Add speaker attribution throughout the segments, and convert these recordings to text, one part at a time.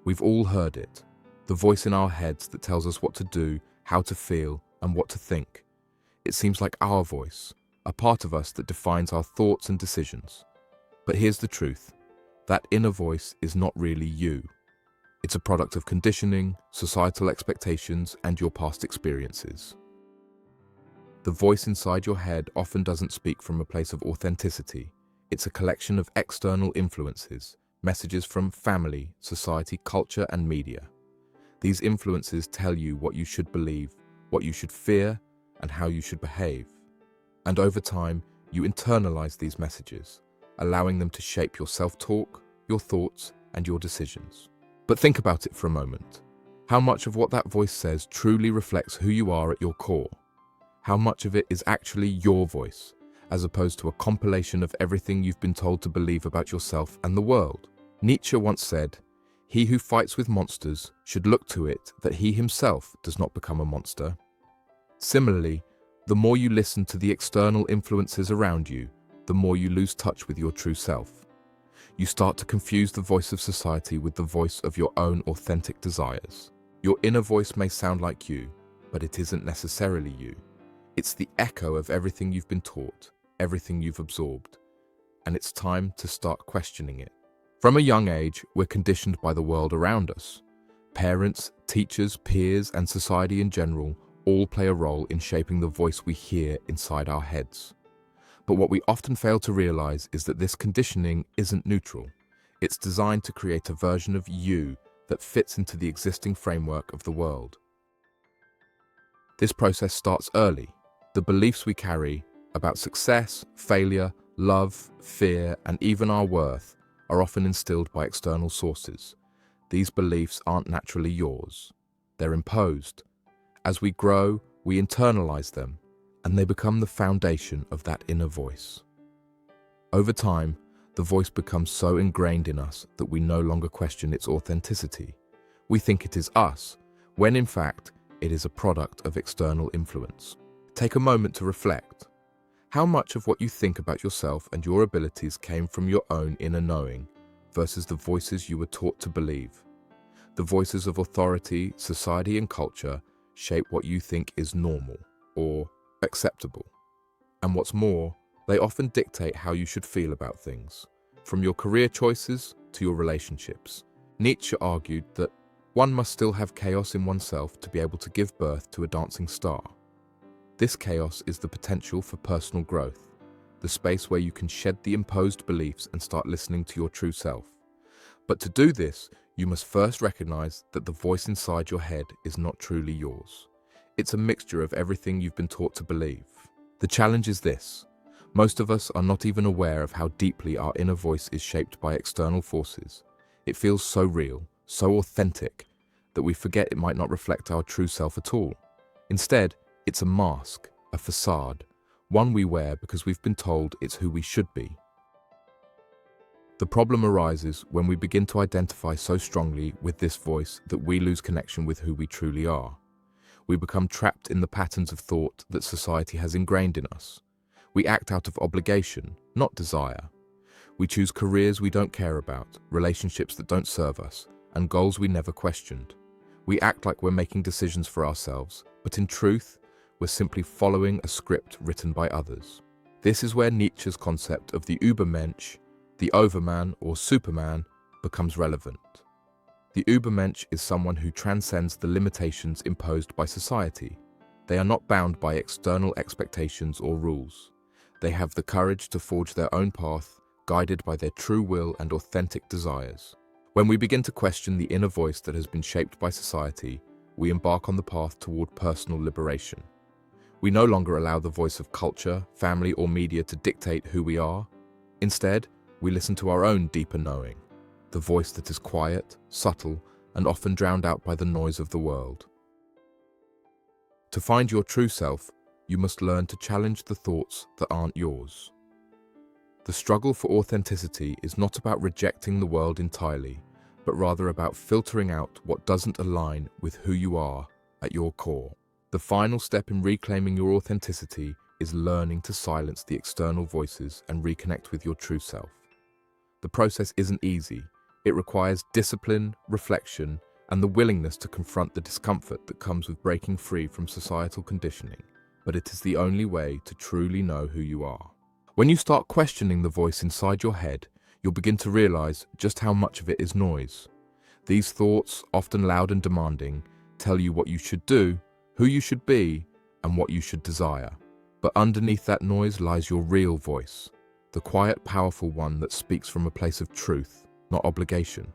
Speaker 1: We've all heard it, the voice in our heads that tells us what to do, how to feel, and what to think. It seems like our voice, a part of us that defines our thoughts and decisions. But here's the truth. That inner voice is not really you. It's a product of conditioning, societal expectations, and your past experiences. The voice inside your head often doesn't speak from a place of authenticity. It's a collection of external influences, messages from family, society, culture, and media. These influences tell you what you should believe, what you should fear, and how you should behave. And over time, you internalize these messages, allowing them to shape your self-talk, your thoughts, and your decisions. But think about it for a moment. How much of what that voice says truly reflects who you are at your core? How much of it is actually your voice, as opposed to a compilation of everything you've been told to believe about yourself and the world? Nietzsche once said, "He who fights with monsters should look to it that he himself does not become a monster." Similarly, the more you listen to the external influences around you, the more you lose touch with your true self. You start to confuse the voice of society with the voice of your own authentic desires. Your inner voice may sound like you, but it isn't necessarily you. It's the echo of everything you've been taught, everything you've absorbed, and it's time to start questioning it. From a young age, we're conditioned by the world around us. Parents, teachers, peers, and society in general all play a role in shaping the voice we hear inside our heads. But what we often fail to realize is that this conditioning isn't neutral. It's designed to create a version of you that fits into the existing framework of the world. This process starts early. The beliefs we carry about success, failure, love, fear, and even our worth are often instilled by external sources. These beliefs aren't naturally yours. They're imposed. As we grow, we internalize them, and they become the foundation of that inner voice. Over time, the voice becomes so ingrained in us that we no longer question its authenticity. We think it is us, when in fact, it is a product of external influence. Take a moment to reflect. How much of what you think about yourself and your abilities came from your own inner knowing versus the voices you were taught to believe? The voices of authority, society, and culture shape what you think is normal or acceptable. And what's more, they often dictate how you should feel about things, from your career choices to your relationships. Nietzsche argued that one must still have chaos in oneself to be able to give birth to a dancing star. This chaos is the potential for personal growth, the space where you can shed the imposed beliefs and start listening to your true self. But to do this, you must first recognize that the voice inside your head is not truly yours. It's a mixture of everything you've been taught to believe. The challenge is this: most of us are not even aware of how deeply our inner voice is shaped by external forces. It feels so real, so authentic, that we forget it might not reflect our true self at all. Instead, it's a mask, a facade, one we wear because we've been told it's who we should be. The problem arises when we begin to identify so strongly with this voice that we lose connection with who we truly are. We become trapped in the patterns of thought that society has ingrained in us. We act out of obligation, not desire. We choose careers we don't care about, relationships that don't serve us, and goals we never questioned. We act like we're making decisions for ourselves, but in truth, we're simply following a script written by others. This is where Nietzsche's concept of the Übermensch, the overman or superman, becomes relevant. The Übermensch is someone who transcends the limitations imposed by society. They are not bound by external expectations or rules. They have the courage to forge their own path, guided by their true will and authentic desires. When we begin to question the inner voice that has been shaped by society, we embark on the path toward personal liberation. We no longer allow the voice of culture, family, or media to dictate who we are. Instead, we listen to our own deeper knowing, the voice that is quiet, subtle, and often drowned out by the noise of the world. To find your true self, you must learn to challenge the thoughts that aren't yours. The struggle for authenticity is not about rejecting the world entirely, but rather about filtering out what doesn't align with who you are at your core. The final step in reclaiming your authenticity is learning to silence the external voices and reconnect with your true self. The process isn't easy. It requires discipline, reflection, and the willingness to confront the discomfort that comes with breaking free from societal conditioning, but it is the only way to truly know who you are. When you start questioning the voice inside your head, you'll begin to realize just how much of it is noise. These thoughts, often loud and demanding, tell you what you should do, who you should be, and what you should desire. But underneath that noise lies your real voice, the quiet, powerful one that speaks from a place of truth, not obligation.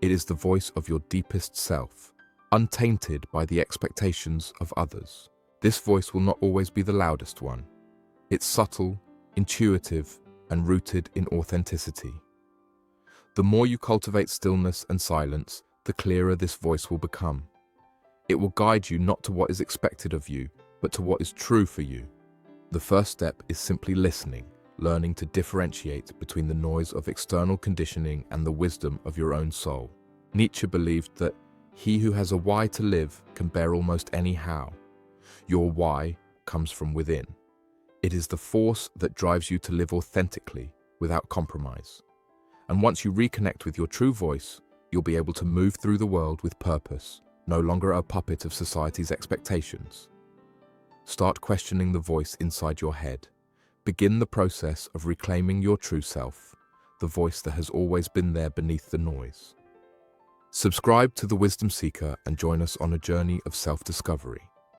Speaker 1: It is the voice of your deepest self, untainted by the expectations of others. This voice will not always be the loudest one. It's subtle, intuitive, and rooted in authenticity. The more you cultivate stillness and silence, the clearer this voice will become. It will guide you not to what is expected of you, but to what is true for you. The first step is simply listening, learning to differentiate between the noise of external conditioning and the wisdom of your own soul. Nietzsche believed that he who has a why to live can bear almost any how. Your why comes from within. It is the force that drives you to live authentically, without compromise. And once you reconnect with your true voice, you'll be able to move through the world with purpose, no longer a puppet of society's expectations. Start questioning the voice inside your head. Begin the process of reclaiming your true self, the voice that has always been there beneath the noise. Subscribe to The Wisdom Seeker and join us on a journey of self-discovery.